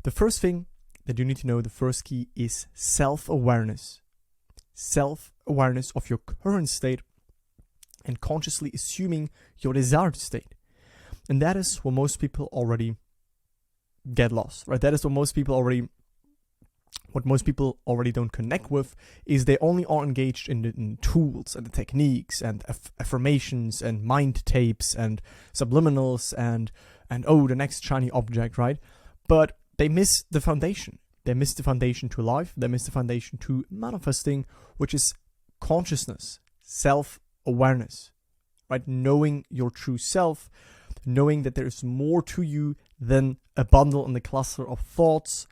The first thing that you need to know, the first key, is self-awareness. Self-awareness of your current state and consciously assuming your desired state. And that is where most people already get lost, right? That is what most people already don't connect with, is they only are engaged in the tools and the techniques and affirmations and mind tapes and subliminals and the next shiny object, right? But they miss the foundation. They miss the foundation to life. They miss the foundation to manifesting, which is consciousness, self-awareness, right? Knowing your true self, knowing that there is more to you than a bundle and a cluster of thoughts,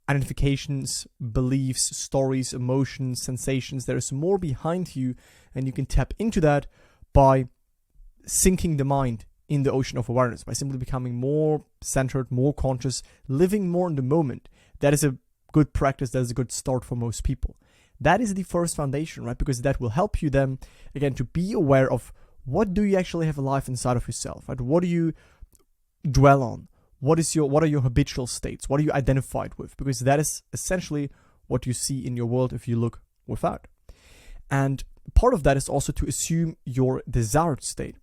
identifications, beliefs, stories, emotions, sensations. There is more behind you, and you can tap into that by sinking the mind in the ocean of awareness, by simply becoming more centered, more conscious, living more in the moment. That is a good practice. That is a good start for most people. That is the first foundation, right? Because that will help you then, again, to be aware of what do you actually have alive inside of yourself, right? What do you dwell on? What are your habitual states? What are you identified with? Because that is essentially what you see in your world if you look without. And part of that is also to assume your desired state.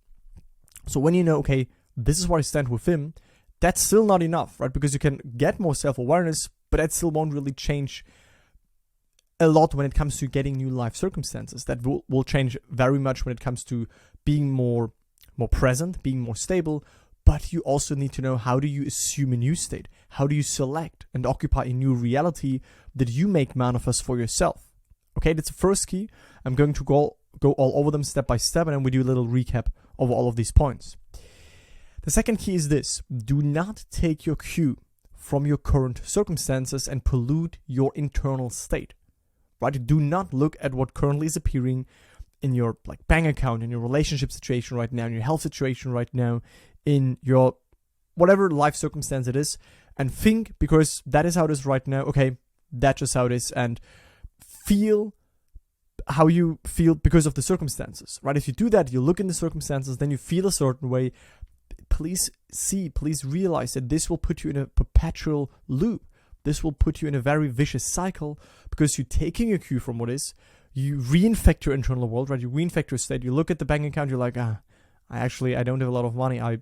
So when you know, okay, this is where I stand with him, that's still not enough, right? Because you can get more self-awareness, but that still won't really change a lot when it comes to getting new life circumstances. That will change very much when it comes to being more present, being more stable. But you also need to know, how do you assume a new state? How do you select and occupy a new reality that you make manifest for yourself? Okay, that's the first key. I'm going to go all over them step by step, and then we do a little recap of all of these points. The second key is this: do not take your cue from your current circumstances and pollute your internal state. Right? Do not look at what currently is appearing in your bank account, in your relationship situation right now, in your health situation right now, in your whatever life circumstance it is, and think, because that is how it is right now, okay, that's just how it is, and feel how you feel because of the circumstances, right? If you do that, you look in the circumstances, then you feel a certain way, please realize that this will put you in a perpetual loop. This will put you in a very vicious cycle, because you're taking a cue from what is, you reinfect your internal world, right? You reinfect your state. You look at the bank account, you're like, I don't have a lot of money. I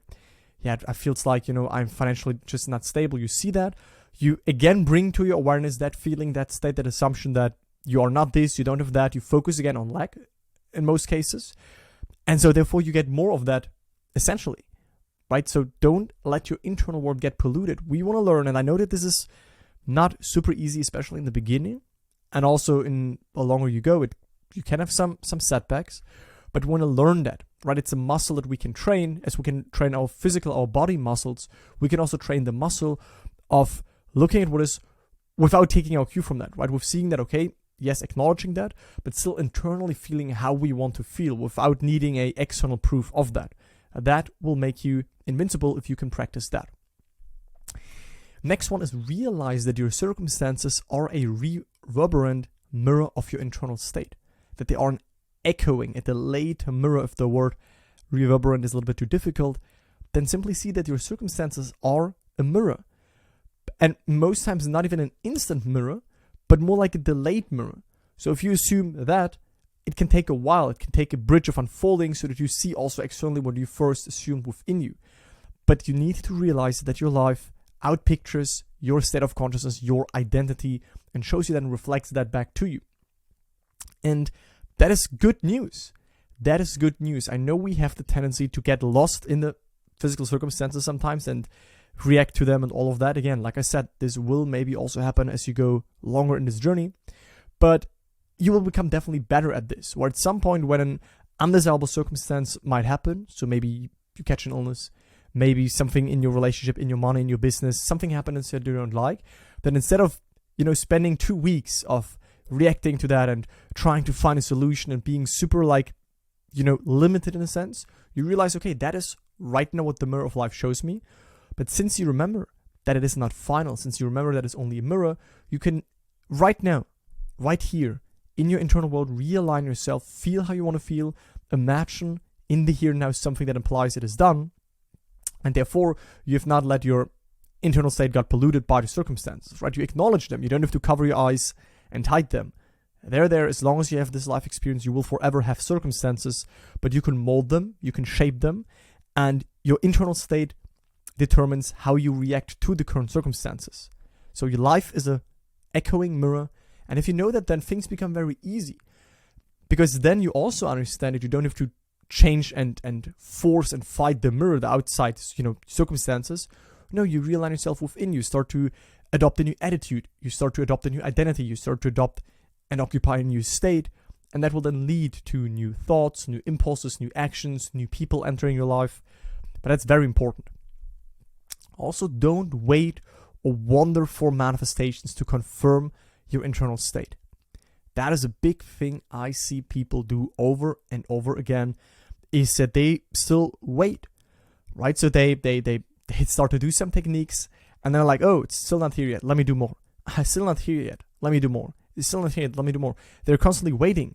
feel it's like, I'm financially just not stable. You see that. You again bring to your awareness that feeling, that state, that assumption that you are not this, you don't have that. You focus again on lack in most cases. And so therefore you get more of that essentially, right? So don't let your internal world get polluted. We want to learn, and I know that this is not super easy, especially in the beginning. And also in the longer you go, you can have some setbacks, but we want to learn that, right? It's a muscle that we can train. As we can train our body muscles, we can also train the muscle of looking at what is without taking our cue from that, right? With seeing that, okay, yes, acknowledging that, but still internally feeling how we want to feel without needing a external proof of that. That will make you invincible if you can practice that. Next one is realize that your circumstances are a reverberant mirror of your internal state, that they are an echoing, a delayed mirror. If the word reverberant is a little bit too difficult, then simply see that your circumstances are a mirror. And most times not even an instant mirror, but more like a delayed mirror. So if you assume that, it can take a while, it can take a bridge of unfolding so that you see also externally what you first assumed within you. But you need to realize that your life outpictures your state of consciousness, your identity, and shows you that and reflects that back to you. And that is good news. That is good news. I know we have the tendency to get lost in the physical circumstances sometimes and react to them and all of that. Again, like I said, this will maybe also happen as you go longer in this journey, but you will become definitely better at this. Or at some point when an undesirable circumstance might happen, so maybe you catch an illness, maybe something in your relationship, in your money, in your business, something happens that you don't like, then instead of, spending 2 weeks of reacting to that and trying to find a solution and being super limited in a sense, you realize, okay, that is right now what the mirror of life shows me. But since you remember that it is not final, since you remember that it's only a mirror, you can right now, right here, in your internal world, realign yourself, feel how you want to feel, imagine in the here and now something that implies it is done, and therefore you have not let your internal state got polluted by the circumstances, right? You acknowledge them. You don't have to cover your eyes and hide them. They're there. As long as you have this life experience, you will forever have circumstances, but you can mold them, you can shape them, and your internal state determines how you react to the current circumstances. So your life is a echoing mirror, and if you know that, then things become very easy, because then you also understand that you don't have to change and force and fight the mirror, the outside, circumstances. No, you realign yourself within. You start to adopt a new attitude. You start to adopt a new identity. You start to adopt and occupy a new state, and that will then lead to new thoughts, new impulses, new actions, new people entering your life. But that's very important. Also, don't wait or wonder for manifestations to confirm your internal state. That is a big thing I see people do over and over again, is that they still wait, right? So they start to do some techniques, and they're like, oh, it's still not here yet, let me do more. It's still not here yet, let me do more. It's still not here yet, let me do more. They're constantly waiting.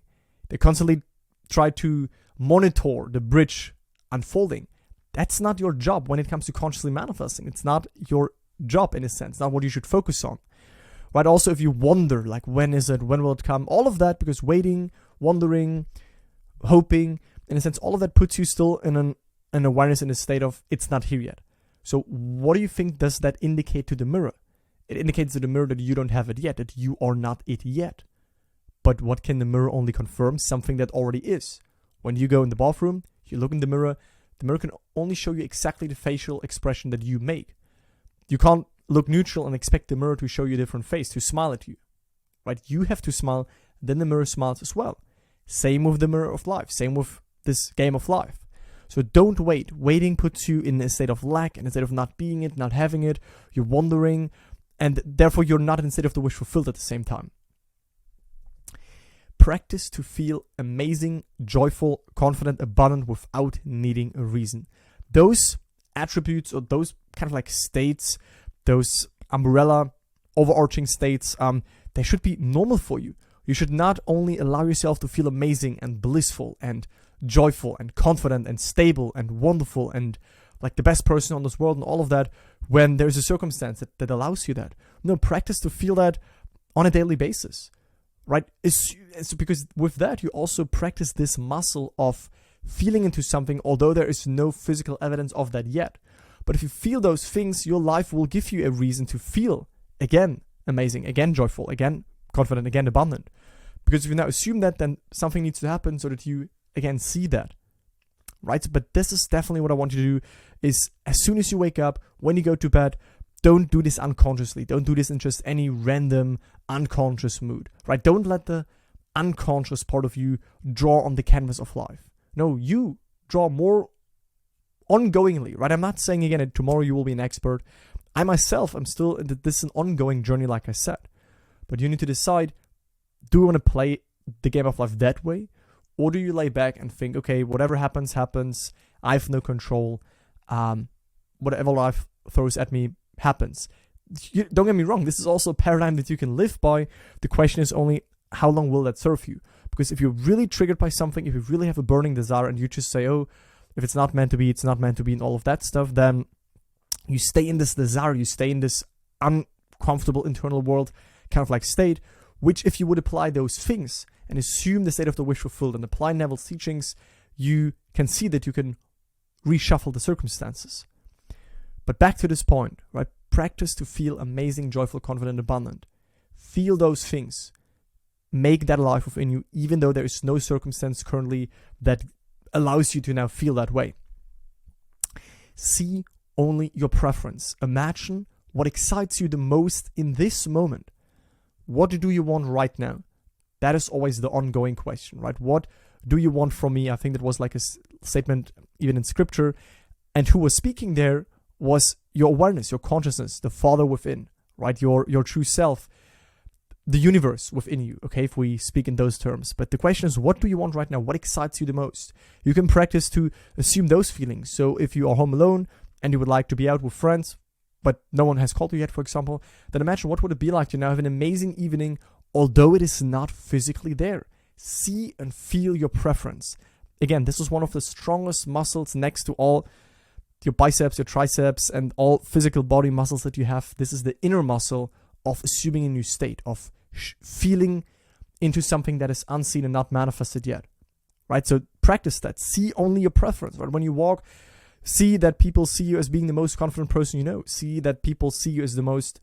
They constantly try to monitor the bridge unfolding. That's not your job when it comes to consciously manifesting. It's not your job, in a sense, not what you should focus on. Right? Also, if you wonder, like, when is it, when will it come, all of that, because waiting, wondering, hoping, in a sense, all of that puts you still in an awareness, in a state of it's not here yet. So what do you think does that indicate to the mirror? It indicates to the mirror that you don't have it yet, that you are not it yet. But what can the mirror only confirm? Something that already is. When you go in the bathroom, you look in the mirror can only show you exactly the facial expression that you make. You can't look neutral and expect the mirror to show you a different face, to smile at you. Right? You have to smile, then the mirror smiles as well. Same with the mirror of life, same with this game of life. So don't wait. Waiting puts you in a state of lack, in a state of not being it, not having it. You're wondering, and therefore you're not in a state of the wish fulfilled at the same time. Practice to feel amazing, joyful, confident, abundant without needing a reason. Those attributes, or those kind of like states, those umbrella overarching states, they should be normal for you. You should not only allow yourself to feel amazing and blissful and joyful and confident and stable and wonderful and like the best person on this world and all of that when there's a circumstance that allows you that. No, practice to feel that on a daily basis, right? It's because with that, you also practice this muscle of feeling into something, although there is no physical evidence of that yet. But if you feel those things, your life will give you a reason to feel again amazing, again joyful, again confident, again abundant. Because if you now assume that, then something needs to happen so that you again see that, right? But this is definitely what I want you to do, is as soon as you wake up, when you go to bed, don't do this unconsciously. Don't do this in just any random unconscious mood, right? Don't let the unconscious part of you draw on the canvas of life. No, you draw more ongoingly, right? I'm not saying again that tomorrow you will be an expert. I myself, I'm still, this is an ongoing journey, like I said. But you need to decide, do you want to play the game of life that way? Or do you lay back and think, okay, whatever happens, happens. I have no control. Whatever life throws at me happens. Don't get me wrong, this is also a paradigm that you can live by. The question is only, how long will that serve you? Because if you're really triggered by something, if you really have a burning desire and you just say, oh, if it's not meant to be, it's not meant to be, and all of that stuff, then you stay in this desire, you stay in this uncomfortable internal world kind of like state, which if you would apply those things and assume the state of the wish fulfilled and apply Neville's teachings, you can see that you can reshuffle the circumstances. But back to this point, right? Practice to feel amazing, joyful, confident, abundant. Feel those things. Make that life within you, even though there is no circumstance currently that allows you to now feel that way. See only your preference. Imagine what excites you the most in this moment. What do you want right now? That is always the ongoing question, right? What do you want from me? I think that was like a statement even in scripture. And who was speaking there was your awareness, your consciousness, the Father within, right? Your true self, the universe within you, okay, if we speak in those terms. But the question is, what do you want right now? What excites you the most? You can practice to assume those feelings. So if you are home alone and you would like to be out with friends, but no one has called you yet, for example, then imagine what would it be like to now have an amazing evening, although it is not physically there. See and feel your preference. Again, this is one of the strongest muscles next to all your biceps, your triceps, and all physical body muscles that you have. This is the inner muscle of assuming a new state, of feeling into something that is unseen and not manifested yet, right? So practice that. See only your preference, right? When you walk, see that people see you as being the most confident person you know. See that people see you as the most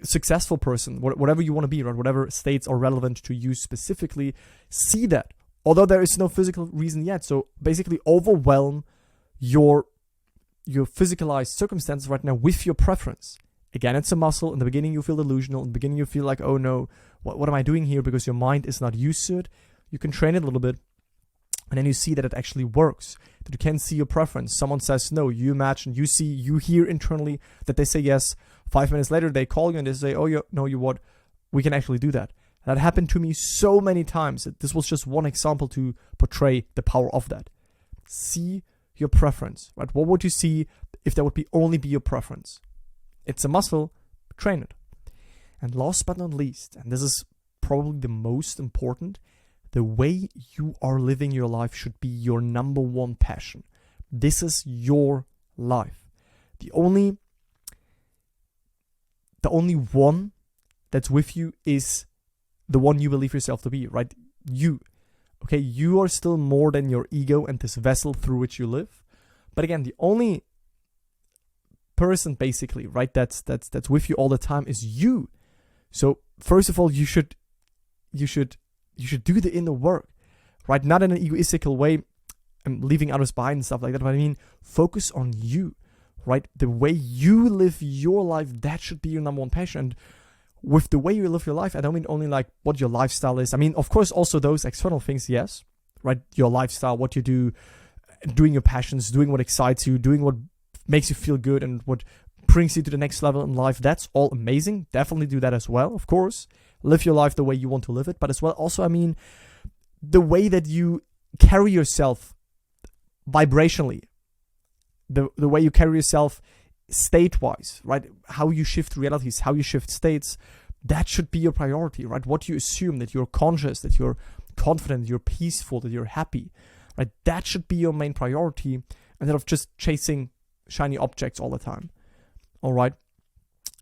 successful person, whatever you want to be, right? Whatever states are relevant to you specifically, see that. Although there is no physical reason yet. So basically overwhelm your physicalized circumstances right now with your preference. Again, it's a muscle. In the beginning, you feel delusional. In the beginning, you feel like, oh no, what am I doing here? Because your mind is not used to it. You can train it a little bit. And then you see that it actually works. That you can see your preference. Someone says no. You imagine, you hear internally that they say yes. 5 minutes later, they call you and they say, oh, no, you what? We can actually do that. That happened to me so many times. This was just one example to portray the power of that. See your preference, right? What would you see if that would only be your preference? It's a muscle, train it. And last but not least, and this is probably the most important, the way you are living your life should be your number one passion. This is your life. The only one that's with you is the one you believe yourself to be, right? You. Okay, you are still more than your ego and this vessel through which you live. But again, the only person basically, right, that's with you all the time is you. So first of all, you should do the inner work, right? Not in an egoistical way and leaving others behind and stuff like that. But I mean, focus on you, right? The way you live your life, that should be your number one passion. And with the way you live your life, I don't mean only like what your lifestyle is. I mean, of course, also those external things, yes, right? Your lifestyle, what you do, doing your passions, doing what excites you, doing what makes you feel good and what brings you to the next level in life. That's all amazing. Definitely do that as well, of course. Live your life the way you want to live it. But as well, also, I mean, the way that you carry yourself vibrationally, the way you carry yourself state-wise, right? How you shift realities, how you shift states, that should be your priority, right? What you assume, that you're conscious, that you're confident, you're peaceful, that you're happy, right? That should be your main priority instead of just chasing shiny objects all the time. All right.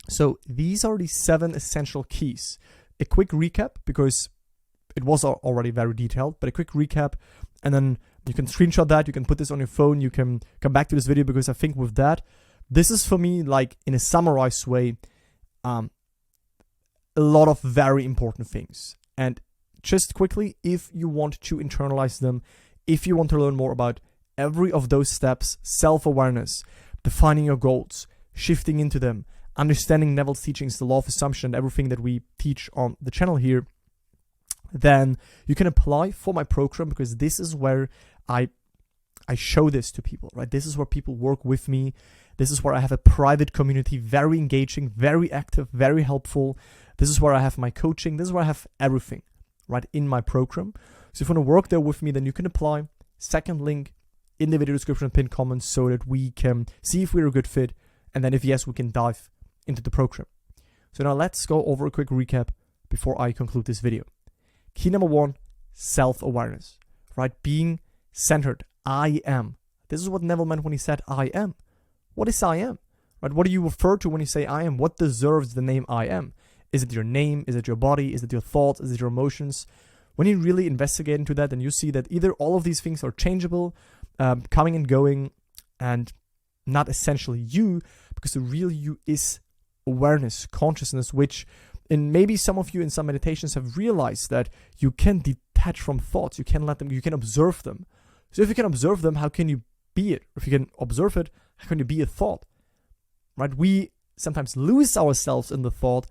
So these are the 7 essential keys. A quick recap, because it was already very detailed, but a quick recap, and then you can screenshot that, you can put this on your phone, you can come back to this video, because I think with that, this is for me, like in a summarized way, a lot of very important things. And just quickly, if you want to internalize them, if you want to learn more about every of those steps, self-awareness, defining your goals, shifting into them, understanding Neville's teachings, the law of assumption, everything that we teach on the channel here, then you can apply for my program, because this is where I show this to people, right? This is where people work with me. This is where I have a private community, very engaging, very active, very helpful. This is where I have my coaching. This is where I have everything, right, in my program. So if you want to work there with me, then you can apply. Second link in the video description, pinned comments, so that we can see if we're a good fit. And then if yes, we can dive into the program. So now let's go over a quick recap before I conclude this video. Key number 1, self-awareness, right? Being centered. I am. This is what Neville meant when he said I am. What is I am? Right? What do you refer to when you say I am? What deserves the name I am? Is it your name? Is it your body? Is it your thoughts? Is it your emotions? When you really investigate into that, then you see that either all of these things are changeable, coming and going, and not essentially you, because the real you is awareness, consciousness, which in maybe some of you in some meditations have realized that you can detach from thoughts. You can let them, you can observe them. So if you can observe them, how can you be it? If you can observe it, how can you be a thought? Right? We sometimes lose ourselves in the thought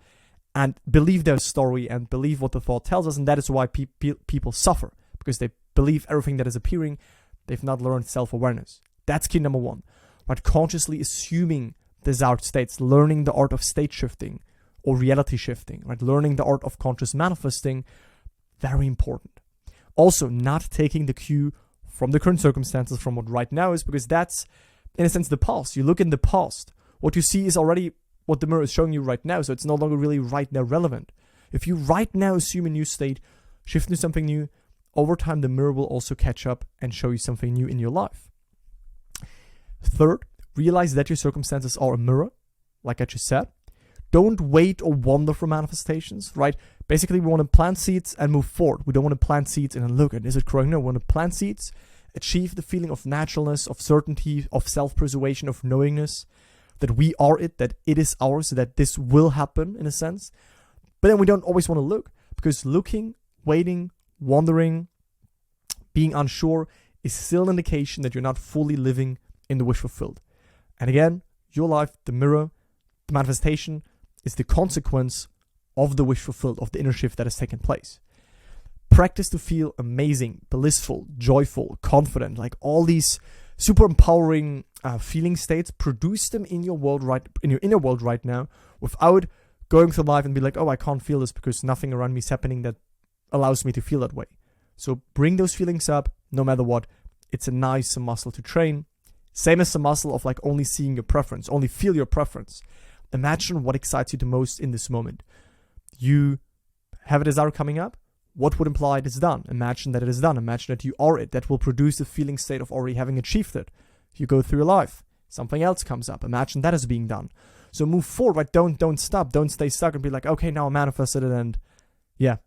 and believe their story and believe what the thought tells us. And that is why people suffer, because they believe everything that is appearing. They've not learned self-awareness. That's key number 1. Right? Consciously assuming desired states, learning the art of state shifting or reality shifting, right? Learning the art of conscious manifesting, very important. Also, not taking the cue from the current circumstances, from what right now is, because that's, in a sense, the past. You look in the past, what you see is already what the mirror is showing you right now, so it's no longer really right now relevant. If you right now assume a new state, shift into something new, over time the mirror will also catch up and show you something new in your life. Third, realize that your circumstances are a mirror, like I just said. Don't wait or wonder for manifestations, right? Basically, we want to plant seeds and move forward. We don't want to plant seeds and then look, and is it growing? No, we want to plant seeds, achieve the feeling of naturalness, of certainty, of self-preservation, of knowingness, that we are it, that it is ours, that this will happen in a sense. But then we don't always want to look, because looking, waiting, wondering, being unsure is still an indication that you're not fully living in the wish fulfilled. And again, your life, the mirror, the manifestation is the consequence of the wish fulfilled, of the inner shift that has taken place. Practice to feel amazing, blissful, joyful, confident, like all these super empowering feeling states. Produce them in your inner world right now, without going through life and be like, oh, I can't feel this because nothing around me is happening that allows me to feel that way. So bring those feelings up, no matter what. It's a nice muscle to train. Same as the muscle of like only seeing your preference, only feel your preference. Imagine what excites you the most in this moment. You have a desire coming up. What would imply it is done? Imagine that it is done. Imagine that you are it. That will produce the feeling state of already having achieved it. You go through your life. Something else comes up. Imagine that is being done. So move forward, right? Don't stop. Don't stay stuck and be like, okay, now I manifested it and yeah,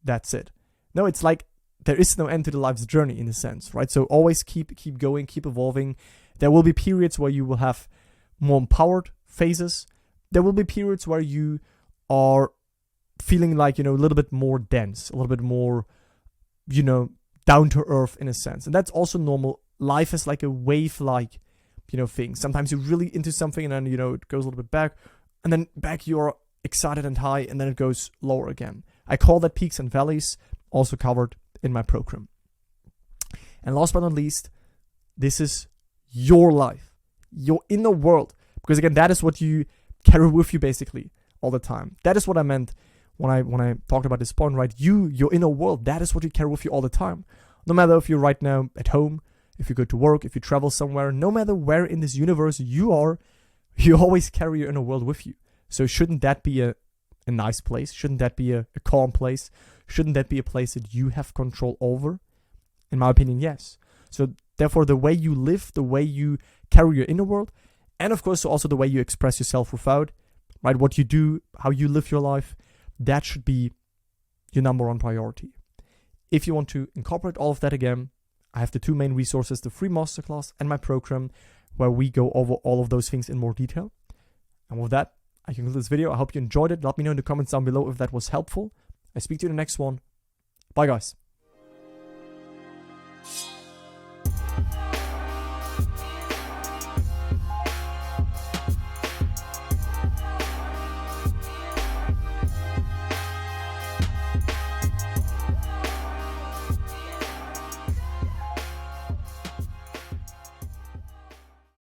that's it. No, it's like there is no end to the life's journey in a sense, right? So always keep going, keep evolving. There will be periods where you will have more empowered phases. There will be periods where you are feeling like, a little bit more dense, a little bit more, down to earth in a sense. And that's also normal. Life is like a wave-like, thing. Sometimes you're really into something and then, it goes a little bit back. And then back you're excited and high and then it goes lower again. I call that peaks and valleys, also covered in my program. And last but not least, this is your life, your inner world. Because again, that is what you carry with you basically all the time. That is what I meant when I talked about this point, right? Your inner world, that is what you carry with you all the time. No matter if you're right now at home, if you go to work, if you travel somewhere, no matter where in this universe you are, you always carry your inner world with you. So shouldn't that be a nice place? Shouldn't that be a calm place? Shouldn't that be a place that you have control over? In my opinion, yes. So therefore, the way you live, the way you carry your inner world, and of course also the way you express yourself without, right? What you do, how you live your life, that should be your number one priority. If you want to incorporate all of that again, I have the two main resources, the free masterclass and my program, where we go over all of those things in more detail. And with that, I conclude this video. I hope you enjoyed it. Let me know in the comments down below if that was helpful. I speak to you in the next one. Bye, guys.